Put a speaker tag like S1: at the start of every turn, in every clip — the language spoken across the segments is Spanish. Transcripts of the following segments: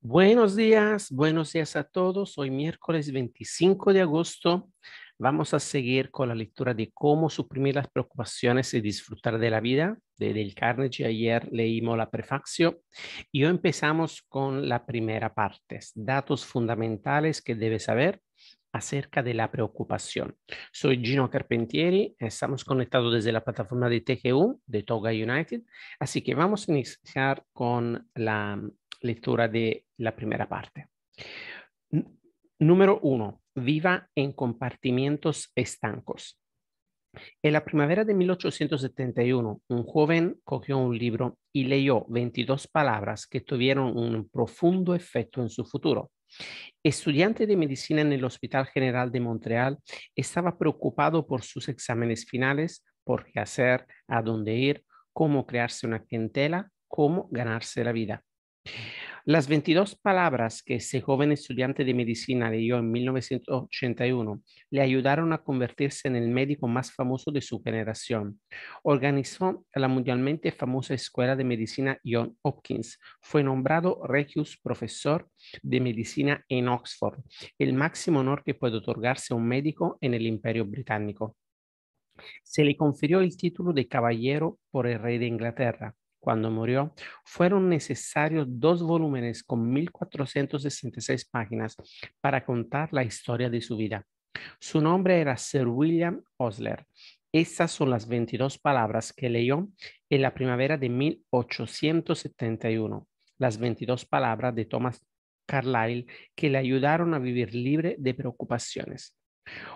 S1: Buenos días a todos. Hoy miércoles 25 de agosto vamos a seguir con la lectura de cómo suprimir las preocupaciones y disfrutar de la vida de Dale Carnegie. Ayer leímos la prefacción y hoy empezamos con la primera parte, datos fundamentales que debes saber acerca de la preocupación. Soy Gino Carpentieri, estamos conectados desde la plataforma de TGU de Toga United, así que vamos a iniciar con la lectura de la primera parte. Número 1. Viva en compartimientos estancos. En la primavera de 1871, un joven cogió un libro y leyó 22 palabras que tuvieron un profundo efecto en su futuro. Estudiante de medicina en el Hospital General de Montreal, estaba preocupado por sus exámenes finales, por qué hacer, a dónde ir, cómo crearse una clientela, cómo ganarse la vida. Las 22 palabras que ese joven estudiante de medicina leyó en 1981 le ayudaron a convertirse en el médico más famoso de su generación. Organizó la mundialmente famosa Escuela de Medicina Johns Hopkins. Fue nombrado Regius Profesor de Medicina en Oxford, el máximo honor que puede otorgarse a un médico en el Imperio Británico. Se le confirió el título de caballero por el rey de Inglaterra. Cuando murió, fueron necesarios 2 volúmenes con 1466 páginas para contar la historia de su vida. Su nombre era Sir William Osler. Estas son las 22 palabras que leyó en la primavera de 1871. Las 22 palabras de Thomas Carlyle que le ayudaron a vivir libre de preocupaciones.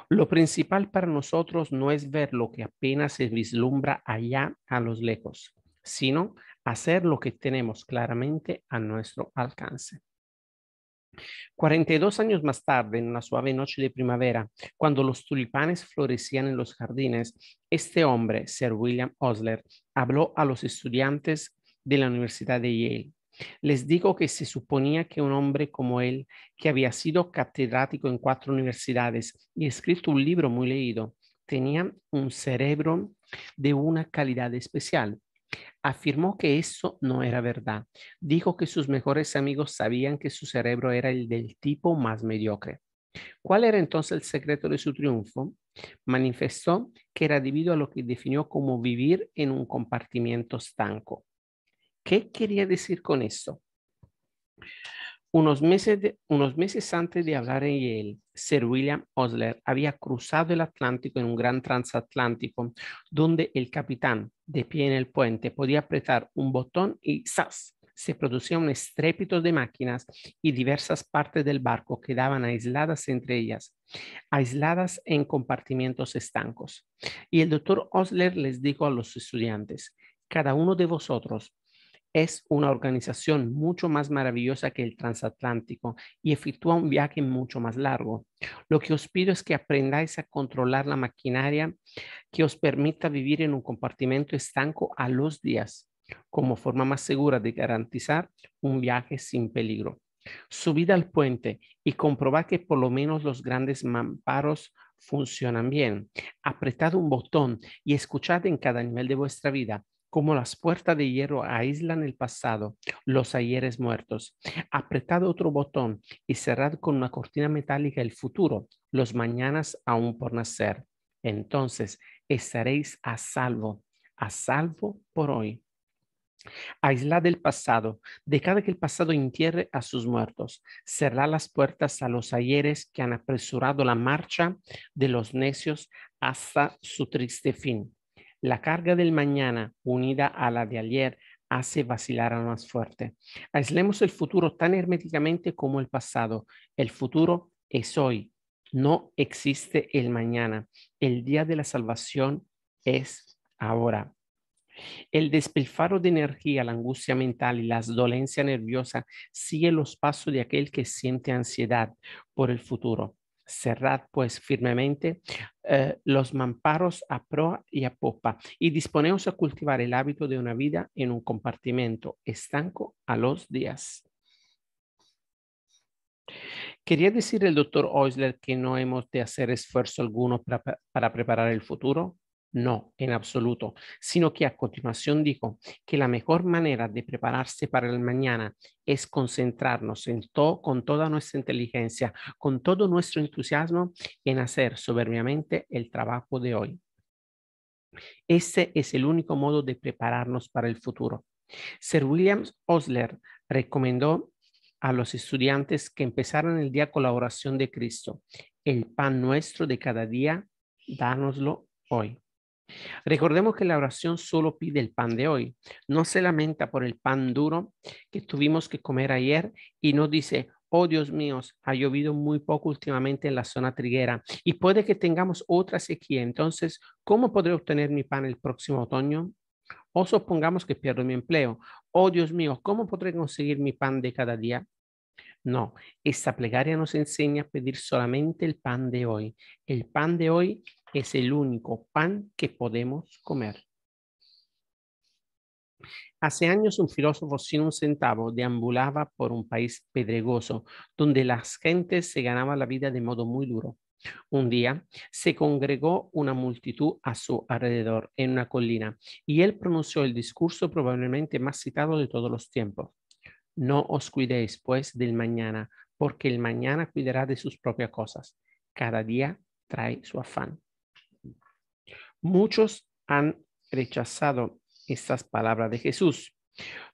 S1: Lo principal para nosotros no es ver lo que apenas se vislumbra allá a los lejos, sino hacer lo que tenemos claramente a nuestro alcance. 42 años más tarde, en una suave noche de primavera, cuando los tulipanes florecían en los jardines, este hombre, Sir William Osler, habló a los estudiantes de la Universidad de Yale. Les digo que se suponía que un hombre como él, que había sido catedrático en 4 universidades y escrito un libro muy leído, tenía un cerebro de una calidad especial. Afirmó que eso no era verdad. Dijo que sus mejores amigos sabían que su cerebro era el del tipo más mediocre. ¿Cuál era entonces el secreto de su triunfo? Manifestó que era debido a lo que definió como vivir en un compartimiento estanco. ¿Qué quería decir con esto? Unos meses antes de hablar en Yale, Sir William Osler había cruzado el Atlántico en un gran transatlántico donde el capitán, de pie en el puente, podía apretar un botón y ¡zas! Se producía un estrépito de máquinas y diversas partes del barco quedaban aisladas entre ellas, aisladas en compartimientos estancos. Y el doctor Osler les dijo a los estudiantes, cada uno de vosotros es una organización mucho más maravillosa que el transatlántico y efectúa un viaje mucho más largo. Lo que os pido es que aprendáis a controlar la maquinaria que os permita vivir en un compartimento estanco a los días, como forma más segura de garantizar un viaje sin peligro. Subid al puente y comprobad que por lo menos los grandes mamparos funcionan bien. Apretad un botón y escuchad en cada nivel de vuestra vida como las puertas de hierro aíslan el pasado, los ayeres muertos. Apretad otro botón y cerrad con una cortina metálica el futuro, los mañanas aún por nacer. Entonces estaréis a salvo por hoy. Aislad el pasado, dejad que el pasado entierre a sus muertos, cerrad las puertas a los ayeres que han apresurado la marcha de los necios hasta su triste fin. La carga del mañana, unida a la de ayer, hace vacilar al más fuerte. Aislemos el futuro tan herméticamente como el pasado. El futuro es hoy. No existe el mañana. El día de la salvación es ahora. El despilfarro de energía, la angustia mental y la dolencia nerviosa sigue los pasos de aquel que siente ansiedad por el futuro. Cerrad pues firmemente los mamparos a proa y a popa y disponeos a cultivar el hábito de una vida en un compartimento estanco a los días. Quería decir el doctor Oisler que no hemos de hacer esfuerzo alguno para preparar el futuro. No, en absoluto, sino que a continuación dijo que la mejor manera de prepararse para el mañana es concentrarnos con toda nuestra inteligencia, con todo nuestro entusiasmo en hacer soberbiamente el trabajo de hoy. Ese es el único modo de prepararnos para el futuro. Sir William Osler recomendó a los estudiantes que empezaran el día con la oración de Cristo. El pan nuestro de cada día, dánoslo hoy. Recordemos que la oración solo pide el pan de hoy. No se lamenta por el pan duro que tuvimos que comer ayer y no dice, oh Dios mío, ha llovido muy poco últimamente en la zona triguera y puede que tengamos otra sequía. Entonces, ¿cómo podré obtener mi pan el próximo otoño? O supongamos que pierdo mi empleo. Oh Dios mío, ¿cómo podré conseguir mi pan de cada día? No, esta plegaria nos enseña a pedir solamente el pan de hoy. El pan de hoy es el único pan que podemos comer. Hace años un filósofo sin un centavo deambulaba por un país pedregoso donde las gentes se ganaban la vida de modo muy duro. Un día se congregó una multitud a su alrededor en una colina y él pronunció el discurso probablemente más citado de todos los tiempos. No os cuidéis, pues, del mañana, porque el mañana cuidará de sus propias cosas. Cada día trae su afán. Muchos han rechazado estas palabras de Jesús.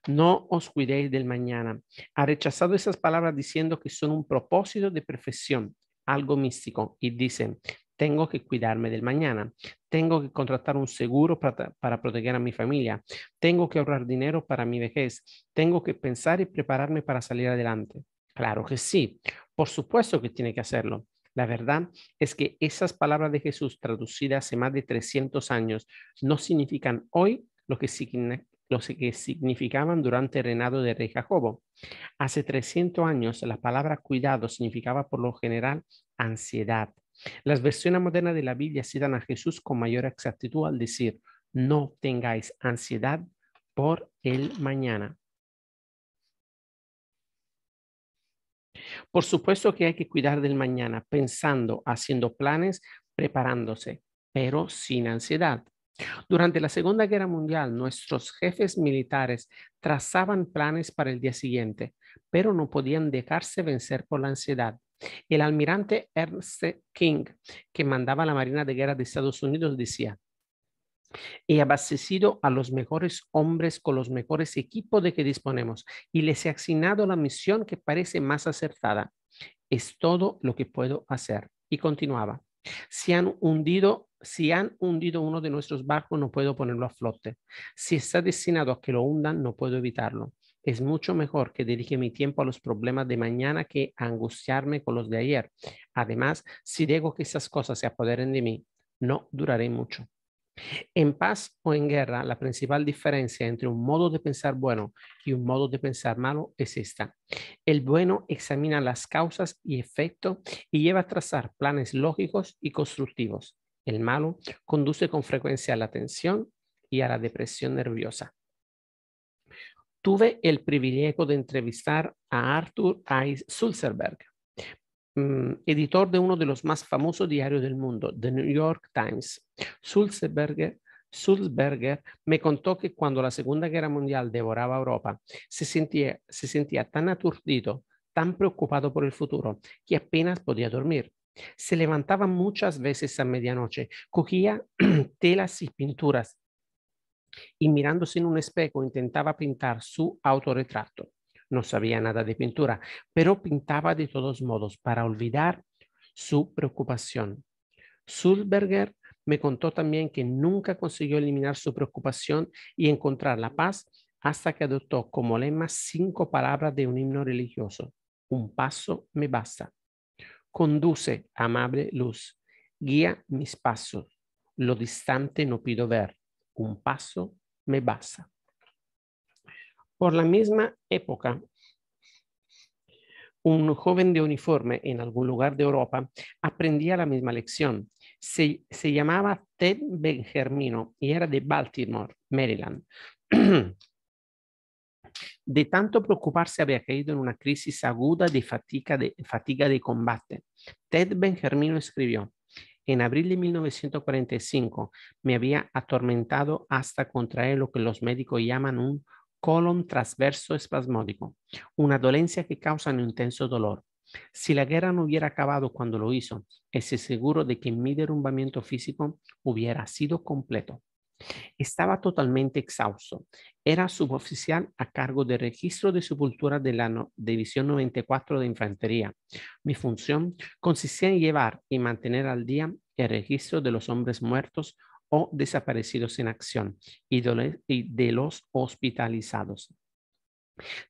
S1: No os cuidéis del mañana. Ha rechazado esas palabras diciendo que son un propósito de perfección, algo místico, y dicen, tengo que cuidarme del mañana, tengo que contratar un seguro para proteger a mi familia, tengo que ahorrar dinero para mi vejez, tengo que pensar y prepararme para salir adelante. Claro que sí, por supuesto que tiene que hacerlo. La verdad es que esas palabras de Jesús traducidas hace más de 300 años no significan hoy lo que significaban durante el reinado del rey Jacobo. Hace 300 años la palabra cuidado significaba por lo general ansiedad. Las versiones modernas de la Biblia citan a Jesús con mayor exactitud al decir, no tengáis ansiedad por el mañana. Por supuesto que hay que cuidar del mañana, pensando, haciendo planes, preparándose, pero sin ansiedad. Durante la Segunda Guerra Mundial, nuestros jefes militares trazaban planes para el día siguiente, pero no podían dejarse vencer por la ansiedad. El almirante Ernest King, que mandaba la Marina de Guerra de Estados Unidos, decía, he abastecido a los mejores hombres con los mejores equipos de que disponemos y les he asignado la misión que parece más acertada. Es todo lo que puedo hacer. Y continuaba. Si han hundido uno de nuestros barcos, no puedo ponerlo a flote. Si está destinado a que lo hundan, no puedo evitarlo. Es mucho mejor que dedique mi tiempo a los problemas de mañana que a angustiarme con los de ayer. Además, si dejo que esas cosas se apoderen de mí, no duraré mucho. En paz o en guerra, la principal diferencia entre un modo de pensar bueno y un modo de pensar malo es esta. El bueno examina las causas y efectos y lleva a trazar planes lógicos y constructivos. El malo conduce con frecuencia a la tensión y a la depresión nerviosa. Tuve el privilegio de entrevistar a Arthur I. Sulzberger, editor de uno de los más famosos diarios del mundo, The New York Times. Sulzberger me contó que cuando la Segunda Guerra Mundial devoraba Europa, se sentía tan aturdido, tan preocupado por el futuro, que apenas podía dormir. Se levantaba muchas veces a medianoche, cogía telas y pinturas y mirándose en un espejo intentaba pintar su autorretrato. No sabía nada de pintura, pero pintaba de todos modos para olvidar su preocupación. Sulzberger me contó también que nunca consiguió eliminar su preocupación y encontrar la paz hasta que adoptó como lema 5 palabras de un himno religioso. Un paso me basta. Conduce, amable luz, guía mis pasos. Lo distante no pido ver. Un paso me basta. Por la misma época, un joven de uniforme en algún lugar de Europa aprendía la misma lección. Se llamaba Ted Benjermino y era de Baltimore, Maryland. De tanto preocuparse había caído en una crisis aguda de fatiga de combate. Ted Benjermino escribió, En abril de 1945 me había atormentado hasta contraer lo que los médicos llaman un colon transverso espasmódico, una dolencia que causa un intenso dolor. Si la guerra no hubiera acabado cuando lo hizo, estoy seguro de que mi derrumbamiento físico hubiera sido completo. Estaba totalmente exhausto. Era suboficial a cargo del registro de sepultura de la División 94 de Infantería. Mi función consistía en llevar y mantener al día el registro de los hombres muertos o desaparecidos en acción y de los hospitalizados.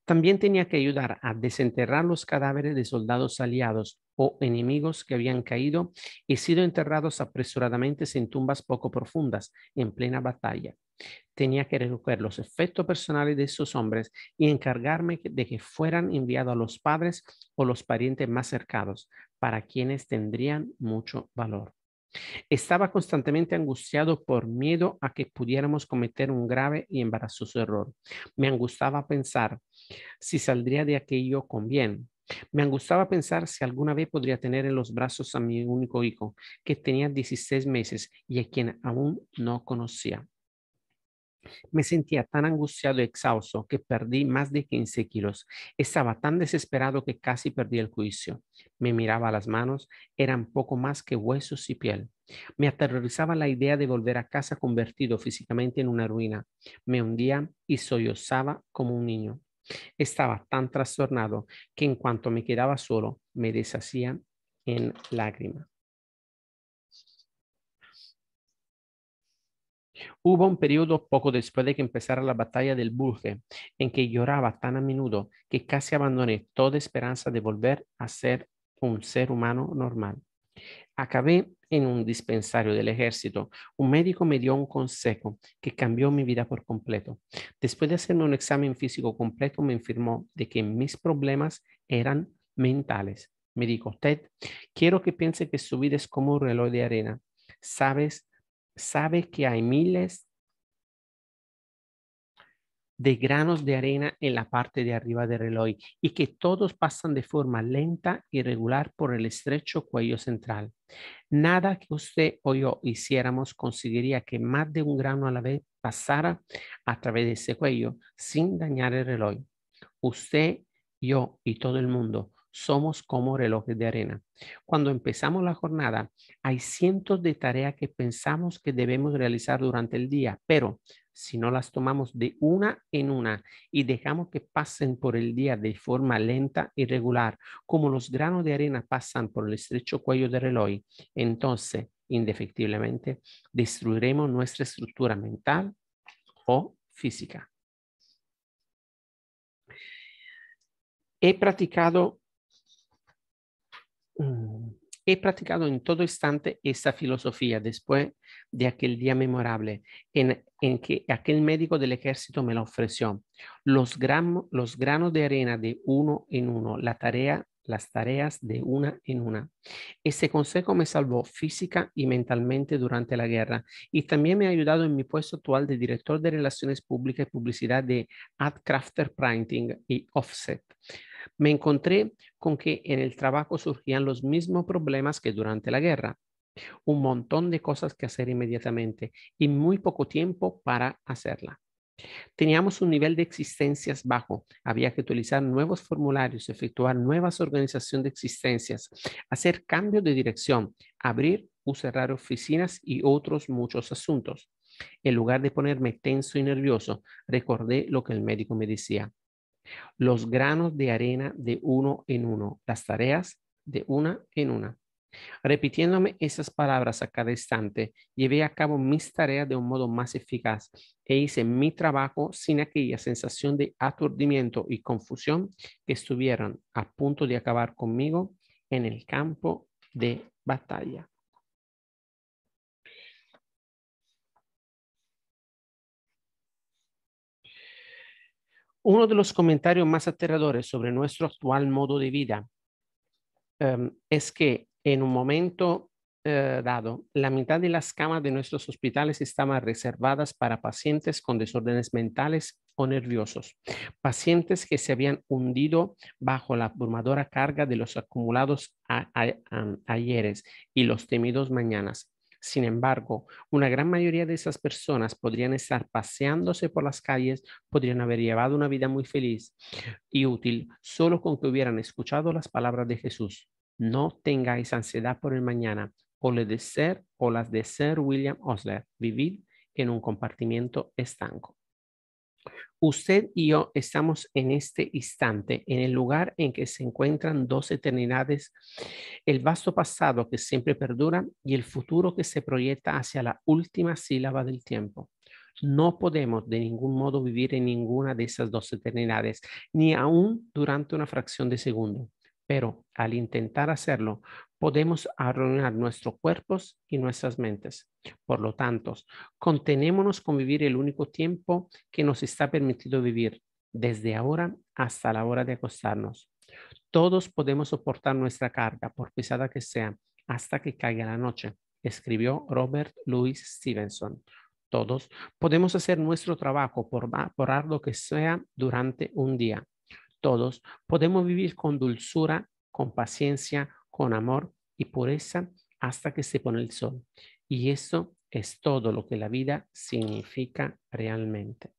S1: También tenía que ayudar a desenterrar los cadáveres de soldados aliados o enemigos que habían caído y sido enterrados apresuradamente en tumbas poco profundas en plena batalla. Tenía que recoger los efectos personales de esos hombres y encargarme de que fueran enviados a los padres o los parientes más cercanos, para quienes tendrían mucho valor. Estaba constantemente angustiado por miedo a que pudiéramos cometer un grave y embarazoso error. Me angustiaba pensar si saldría de aquello con bien. Me angustiaba pensar si alguna vez podría tener en los brazos a mi único hijo, que tenía 16 meses y a quien aún no conocía. Me sentía tan angustiado y exhausto que perdí más de 15 kilos. Estaba tan desesperado que casi perdí el juicio. Me miraba las manos, eran poco más que huesos y piel. Me aterrorizaba la idea de volver a casa convertido físicamente en una ruina. Me hundía y sollozaba como un niño. Estaba tan trastornado que en cuanto me quedaba solo, me deshacía en lágrimas. Hubo un periodo poco después de que empezara la batalla del Bulge en que lloraba tan a menudo que casi abandoné toda esperanza de volver a ser un ser humano normal. Acabé en un dispensario del ejército. Un médico me dio un consejo que cambió mi vida por completo. Después de hacerme un examen físico completo, me informó de que mis problemas eran mentales. Me dijo: Ted, quiero que piense que su vida es como un reloj de arena. Sabe que hay miles de granos de arena en la parte de arriba del reloj y que todos pasan de forma lenta y regular por el estrecho cuello central. Nada que usted o yo hiciéramos conseguiría que más de un grano a la vez pasara a través de ese cuello sin dañar el reloj. Usted, yo y todo el mundo somos como relojes de arena. Cuando empezamos la jornada, hay cientos de tareas que pensamos que debemos realizar durante el día, pero si no las tomamos de una en una y dejamos que pasen por el día de forma lenta y regular, como los granos de arena pasan por el estrecho cuello del reloj, entonces, indefectiblemente, destruiremos nuestra estructura mental o física. He practicado He practicado en todo instante esta filosofía después de aquel día memorable en que aquel médico del ejército me la ofreció. Los granos de arena de uno en uno, las tareas de una en una. Este consejo me salvó física y mentalmente durante la guerra y también me ha ayudado en mi puesto actual de director de Relaciones Públicas y Publicidad de Ad Crafter Printing y Offset. Me encontré con que en el trabajo surgían los mismos problemas que durante la guerra. Un montón de cosas que hacer inmediatamente y muy poco tiempo para hacerla. Teníamos un nivel de existencias bajo. Había que utilizar nuevos formularios, efectuar nuevas organizaciones de existencias, hacer cambios de dirección, abrir o cerrar oficinas y otros muchos asuntos. En lugar de ponerme tenso y nervioso, recordé lo que el médico me decía. Los granos de arena de uno en uno, las tareas de una en una. Repitiéndome esas palabras a cada instante, llevé a cabo mis tareas de un modo más eficaz e hice mi trabajo sin aquella sensación de aturdimiento y confusión que estuvieran a punto de acabar conmigo en el campo de batalla. Uno de los comentarios más aterradores sobre nuestro actual modo de vida es que en un momento dado, la mitad de las camas de nuestros hospitales estaban reservadas para pacientes con desórdenes mentales o nerviosos, pacientes que se habían hundido bajo la abrumadora carga de los acumulados ayeres y los temidos mañanas. Sin embargo, una gran mayoría de esas personas podrían estar paseándose por las calles, podrían haber llevado una vida muy feliz y útil solo con que hubieran escuchado las palabras de Jesús. No tengáis ansiedad por el mañana, o las de Sir William Osler, vivid en un compartimiento estanco. Usted y yo estamos en este instante, en el lugar en que se encuentran dos eternidades, el vasto pasado que siempre perdura y el futuro que se proyecta hacia la última sílaba del tiempo. No podemos de ningún modo vivir en ninguna de esas dos eternidades, ni aún durante una fracción de segundo. Pero al intentar hacerlo, podemos arruinar nuestros cuerpos y nuestras mentes. Por lo tanto, contenémonos con vivir el único tiempo que nos está permitido vivir, desde ahora hasta la hora de acostarnos. Todos podemos soportar nuestra carga, por pesada que sea, hasta que caiga la noche, escribió Robert Louis Stevenson. Todos podemos hacer nuestro trabajo, por arduo que sea, durante un día. Todos podemos vivir con dulzura, con paciencia, con amor y pureza hasta que se pone el sol. Y eso es todo lo que la vida significa realmente.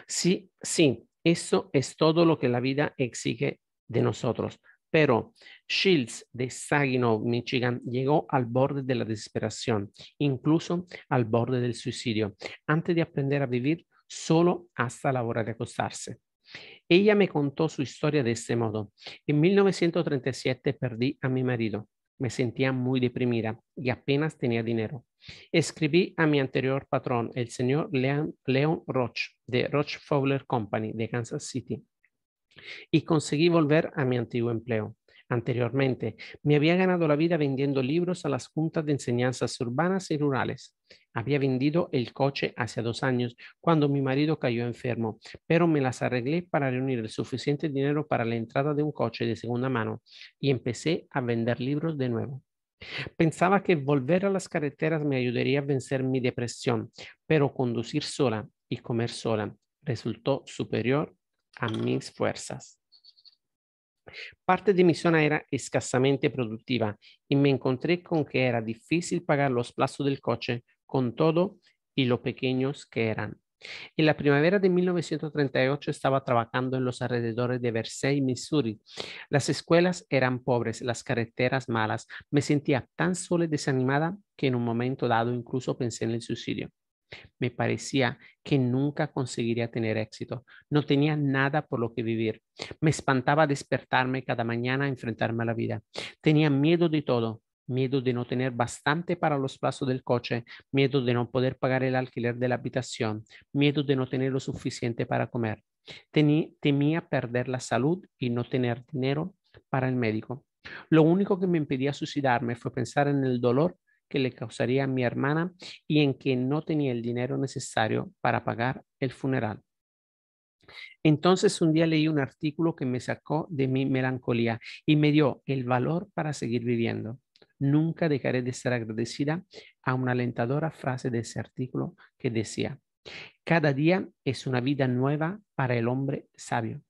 S1: Sí, sí, eso es todo lo que la vida exige de nosotros. Pero Shields de Saginaw, Michigan, llegó al borde de la desesperación, incluso al borde del suicidio, antes de aprender a vivir solo hasta la hora de acostarse. Ella me contó su historia de este modo. En 1937 perdí a mi marido. Me sentía muy deprimida y apenas tenía dinero. Escribí a mi anterior patrón, el señor Leon Roch, de Roch Fowler Company, de Kansas City, y conseguí volver a mi antiguo empleo. Anteriormente, me había ganado la vida vendiendo libros a las juntas de enseñanzas urbanas y rurales. Había vendido el coche hace 2 años cuando mi marido cayó enfermo, pero me las arreglé para reunir el suficiente dinero para la entrada de un coche de segunda mano y empecé a vender libros de nuevo. Pensaba que volver a las carreteras me ayudaría a vencer mi depresión, pero conducir sola y comer sola resultó superior a mis fuerzas. Parte de mi zona era escasamente productiva y me encontré con que era difícil pagar los plazos del coche con todo y lo pequeños que eran. En la primavera de 1938 estaba trabajando en los alrededores de Versailles, Missouri. Las escuelas eran pobres, las carreteras malas. Me sentía tan sola y desanimada que en un momento dado incluso pensé en el suicidio. Me parecía que nunca conseguiría tener éxito. No tenía nada por lo que vivir. Me espantaba despertarme cada mañana a enfrentarme a la vida. Tenía miedo de todo. Miedo de no tener bastante para los plazos del coche, miedo de no poder pagar el alquiler de la habitación, miedo de no tener lo suficiente para comer. Temía perder la salud y no tener dinero para el médico. Lo único que me impedía suicidarme fue pensar en el dolor que le causaría a mi hermana y en que no tenía el dinero necesario para pagar el funeral. Entonces un día leí un artículo que me sacó de mi melancolía y me dio el valor para seguir viviendo. Nunca dejaré de ser agradecida a una alentadora frase de ese artículo que decía, cada día es una vida nueva para el hombre sabio.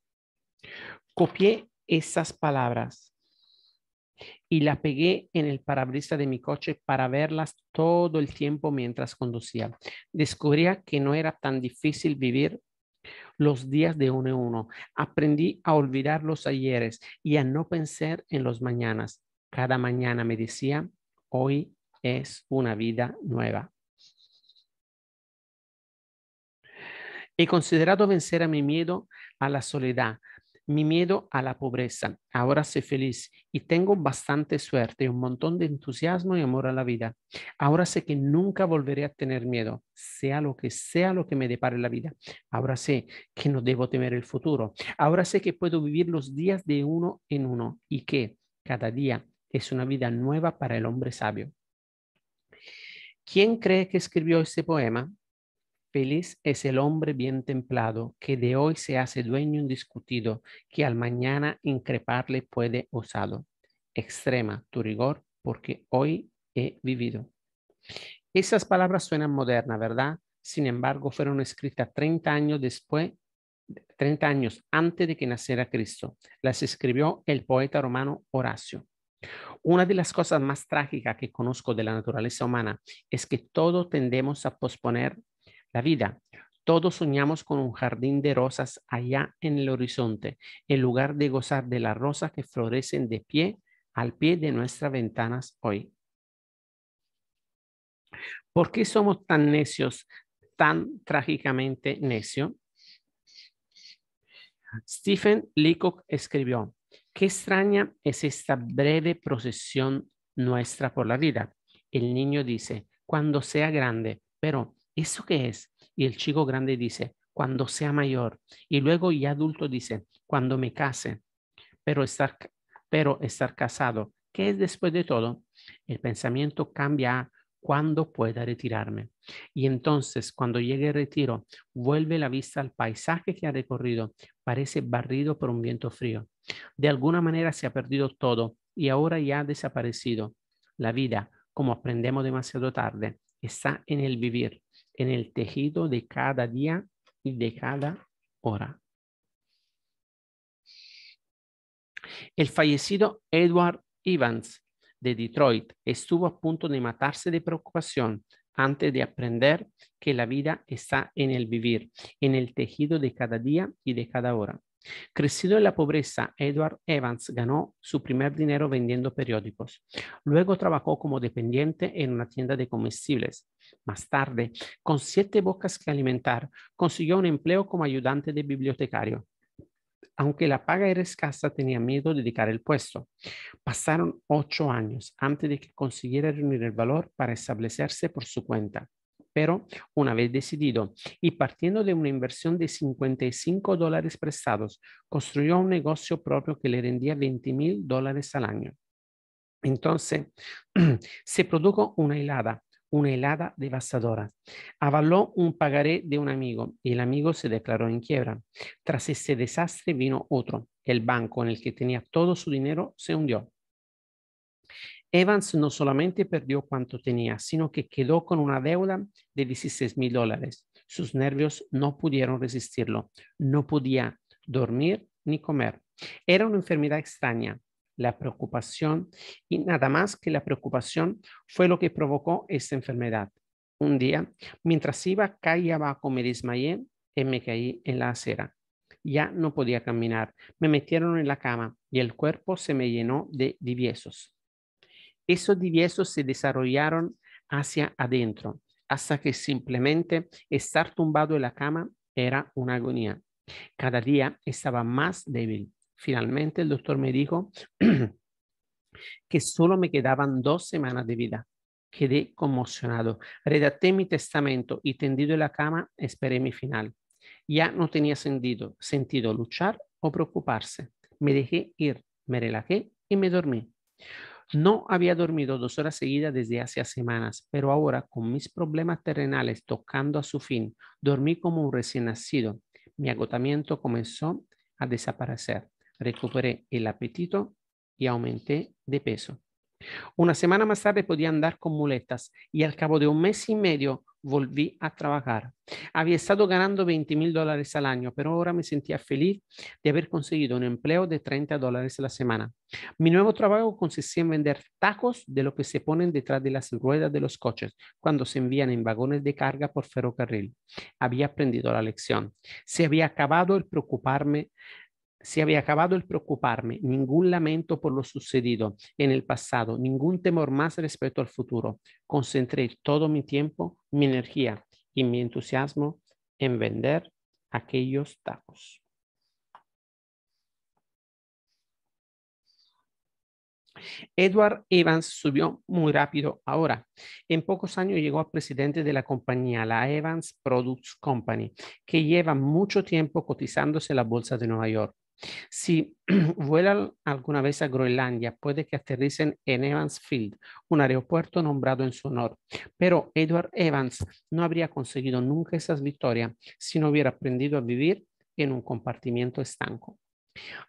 S1: Copié esas palabras y la pegué en el parabrisas de mi coche para verlas todo el tiempo mientras conducía. Descubría que no era tan difícil vivir los días de uno en uno. Aprendí a olvidar los ayeres y a no pensar en los mañanas. Cada mañana me decía, hoy es una vida nueva. He considerado vencer a mi miedo a la soledad, mi miedo a la pobreza. Ahora soy feliz y tengo bastante suerte, un montón de entusiasmo y amor a la vida. Ahora sé que nunca volveré a tener miedo, sea lo que me depare la vida. Ahora sé que no debo temer el futuro. Ahora sé que puedo vivir los días de uno en uno y que cada día es una vida nueva para el hombre sabio. ¿Quién cree que escribió este poema? Feliz es el hombre bien templado, que de hoy se hace dueño indiscutido, que al mañana increparle puede osado. Extrema tu rigor, porque hoy he vivido. Esas palabras suenan modernas, ¿verdad? Sin embargo, fueron escritas 30 años después, 30 años antes de que naciera Cristo. Las escribió el poeta romano Horacio. Una de las cosas más trágicas que conozco de la naturaleza humana es que todos tendemos a posponer la vida. Todos soñamos con un jardín de rosas allá en el horizonte, en lugar de gozar de las rosas que florecen de pie al pie de nuestras ventanas hoy. ¿Por qué somos tan necios, tan trágicamente necios? Stephen Leacock escribió: qué extraña es esta breve procesión nuestra por la vida. El niño dice, cuando sea grande, pero ¿eso qué es? Y el chico grande dice, cuando sea mayor. Y luego ya adulto dice, cuando me case. Pero estar casado, ¿qué es después de todo? El pensamiento cambia a cuando pueda retirarme. Y entonces, cuando llegue el retiro, vuelve la vista al paisaje que ha recorrido, parece barrido por un viento frío. De alguna manera se ha perdido todo y ahora ya ha desaparecido. La vida, como aprendemos demasiado tarde, está en el vivir, en el tejido de cada día y de cada hora. El fallecido Edward Evans de Detroit estuvo a punto de matarse de preocupación antes de aprender que la vida está en el vivir, en el tejido de cada día y de cada hora. Crecido en la pobreza, Edward Evans ganó su primer dinero vendiendo periódicos. Luego trabajó como dependiente en una tienda de comestibles. Más tarde, con 7 bocas que alimentar, consiguió un empleo como ayudante de bibliotecario. Aunque la paga era escasa, tenía miedo de dedicar el puesto. Pasaron 8 años antes de que consiguiera reunir el valor para establecerse por su cuenta. Pero una vez decidido y partiendo de una inversión de $55 prestados, construyó un negocio propio que le rendía $20,000 al año. Entonces, se produjo una helada devastadora. Avaló un pagaré de un amigo y el amigo se declaró en quiebra. Tras ese desastre vino otro. El banco en el que tenía todo su dinero se hundió. Evans no solamente perdió cuanto tenía, sino que quedó con una deuda de $16,000. Sus nervios no pudieron resistirlo. No podía dormir ni comer. Era una enfermedad extraña, la preocupación, y nada más que la preocupación fue lo que provocó esta enfermedad. Un día, mientras iba calle abajo, me desmayé y me caí en la acera. Ya no podía caminar. Me metieron en la cama y el cuerpo se me llenó de diviesos. Esos diviesos se desarrollaron hacia adentro, hasta que simplemente estar tumbado en la cama era una agonía. Cada día estaba más débil. Finalmente el doctor me dijo que solo me quedaban 2 semanas de vida. Quedé conmocionado. Redacté mi testamento y tendido en la cama esperé mi final. Ya no tenía sentido luchar o preocuparse. Me dejé ir, me relajé y me dormí. No había dormido 2 horas seguidas desde hace semanas, pero ahora con mis problemas terrenales tocando a su fin, dormí como un recién nacido. Mi agotamiento comenzó a desaparecer. Recuperé el apetito y aumenté de peso. Una semana más tarde podía andar con muletas y al cabo de un mes y medio volví a trabajar. Había estado ganando $20,000 al año, pero ahora me sentía feliz de haber conseguido un empleo de $30 a la semana. Mi nuevo trabajo consistía en vender tacos de lo que se ponen detrás de las ruedas de los coches cuando se envían en vagones de carga por ferrocarril. Había aprendido la lección. Se había acabado el preocuparme, ningún lamento por lo sucedido en el pasado, ningún temor más respecto al futuro. Concentré todo mi tiempo, mi energía y mi entusiasmo en vender aquellos tacos. Edward Evans subió muy rápido ahora. En pocos años llegó a presidente de la compañía, la Evans Products Company, que lleva mucho tiempo cotizándose en la bolsa de Nueva York. Si vuelan alguna vez a Groenlandia, puede que aterricen en Evans Field, un aeropuerto nombrado en su honor. Pero Edward Evans no habría conseguido nunca esas victorias si no hubiera aprendido a vivir en un compartimiento estanco.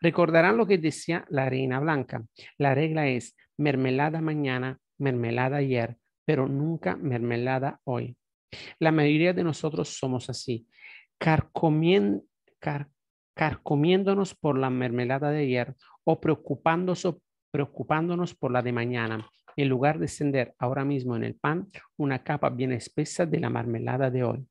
S1: Recordarán lo que decía la Reina Blanca. La regla es mermelada mañana, mermelada ayer, pero nunca mermelada hoy. La mayoría de nosotros somos así, carcomiendo, carcomiéndonos por la mermelada de ayer o preocupándonos por la de mañana, en lugar de extender ahora mismo en el pan una capa bien espesa de la mermelada de hoy.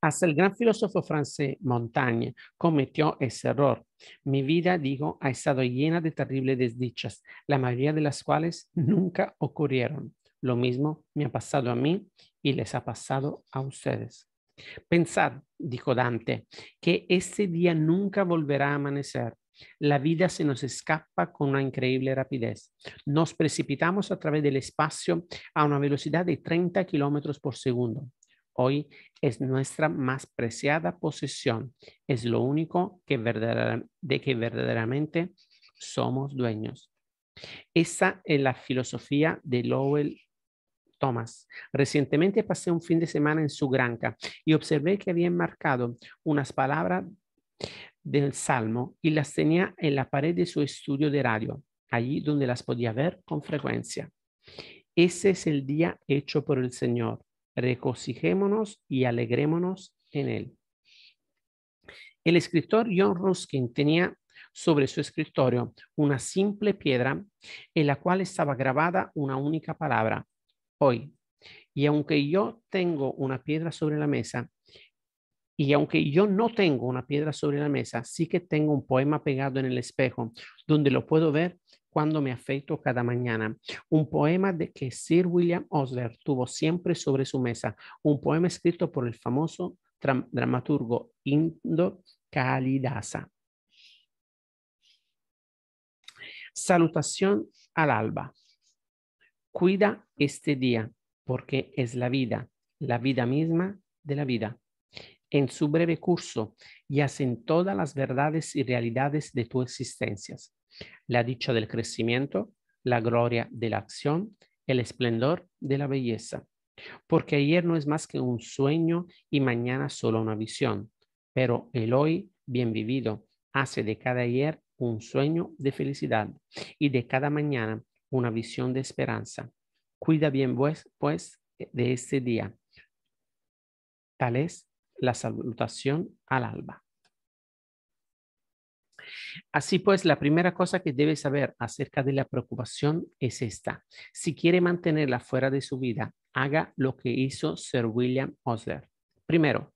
S1: Hasta el gran filósofo francés Montaigne cometió ese error. Mi vida, digo, ha estado llena de terribles desdichas, la mayoría de las cuales nunca ocurrieron. Lo mismo me ha pasado a mí y les ha pasado a ustedes. Pensad, dijo Dante, que este día nunca volverá a amanecer. La vida se nos escapa con una increíble rapidez. Nos precipitamos a través del espacio a una velocidad de 30 kilómetros por segundo. Hoy es nuestra más preciada posesión. Es lo único que verdaderamente somos dueños. Esa es la filosofía de Lowell Thomas. Recientemente pasé un fin de semana en su granja y observé que había enmarcado unas palabras del Salmo y las tenía en la pared de su estudio de radio, allí donde las podía ver con frecuencia. Ese es el día hecho por el Señor. Regocijémonos y alegrémonos en él. El escritor John Ruskin tenía sobre su escritorio una simple piedra en la cual estaba grabada una única palabra, hoy. Y aunque yo tengo una piedra sobre la mesa, y aunque yo no tengo una piedra sobre la mesa, sí que tengo un poema pegado en el espejo, donde lo puedo ver cuando me afeito cada mañana. Un poema de que Sir William Osler tuvo siempre sobre su mesa. Un poema escrito por el famoso dramaturgo indo Kalidasa. Salutación al alba. Cuida este día, porque es la vida misma de la vida. En su breve curso yacen todas las verdades y realidades de tu existencia. La dicha del crecimiento, la gloria de la acción, el esplendor de la belleza. Porque ayer no es más que un sueño y mañana solo una visión. Pero el hoy bien vivido hace de cada ayer un sueño de felicidad y de cada mañana una visión de esperanza. Cuida bien pues de este día. Tal es la salutación al alba. Así pues, la primera cosa que debe saber acerca de la preocupación es esta. Si quiere mantenerla fuera de su vida, haga lo que hizo Sir William Osler. Primero,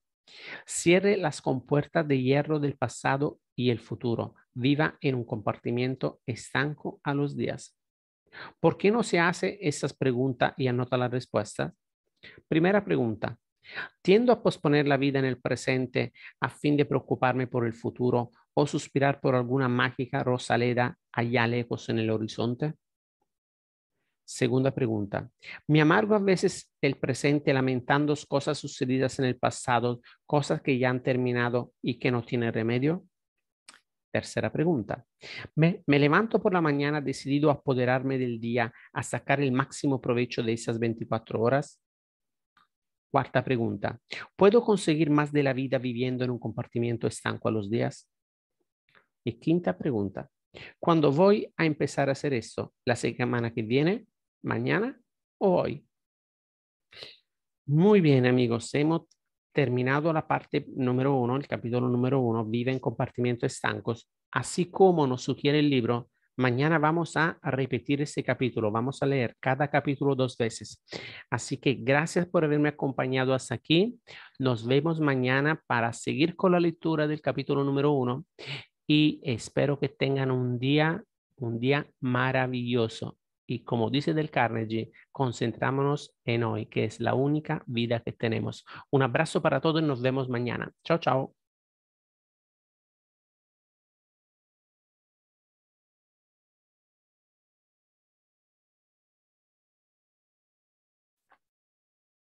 S1: cierre las compuertas de hierro del pasado y el futuro. Viva en un compartimiento estanco a los días. ¿Por qué no se hace esas preguntas y anota las respuestas? Primera pregunta. ¿Tiendo a posponer la vida en el presente a fin de preocuparme por el futuro o suspirar por alguna mágica rosaleda allá lejos en el horizonte? Segunda pregunta. ¿Me amargo a veces el presente lamentando cosas sucedidas en el pasado, cosas que ya han terminado y que no tienen remedio? Tercera pregunta. ¿Me levanto por la mañana decidido a apoderarme del día, a sacar el máximo provecho de esas 24 horas? Cuarta pregunta. ¿Puedo conseguir más de la vida viviendo en un compartimiento estanco a los días? Y quinta pregunta. ¿Cuándo voy a empezar a hacer esto? ¿La semana que viene? ¿Mañana o hoy? Muy bien, amigos. Hemos terminado la parte número 1, el capítulo número 1, Vive en compartimientos estancos. Así como nos sugiere el libro, mañana vamos a repetir este capítulo. Vamos a leer cada capítulo 2 veces. Así que gracias por haberme acompañado hasta aquí. Nos vemos mañana para seguir con la lectura del capítulo número 1 y espero que tengan un día maravilloso. Y como dice Del Carnegie, concentrámonos en hoy, que es la única vida que tenemos. Un abrazo para todos y nos vemos mañana. Chao, chao.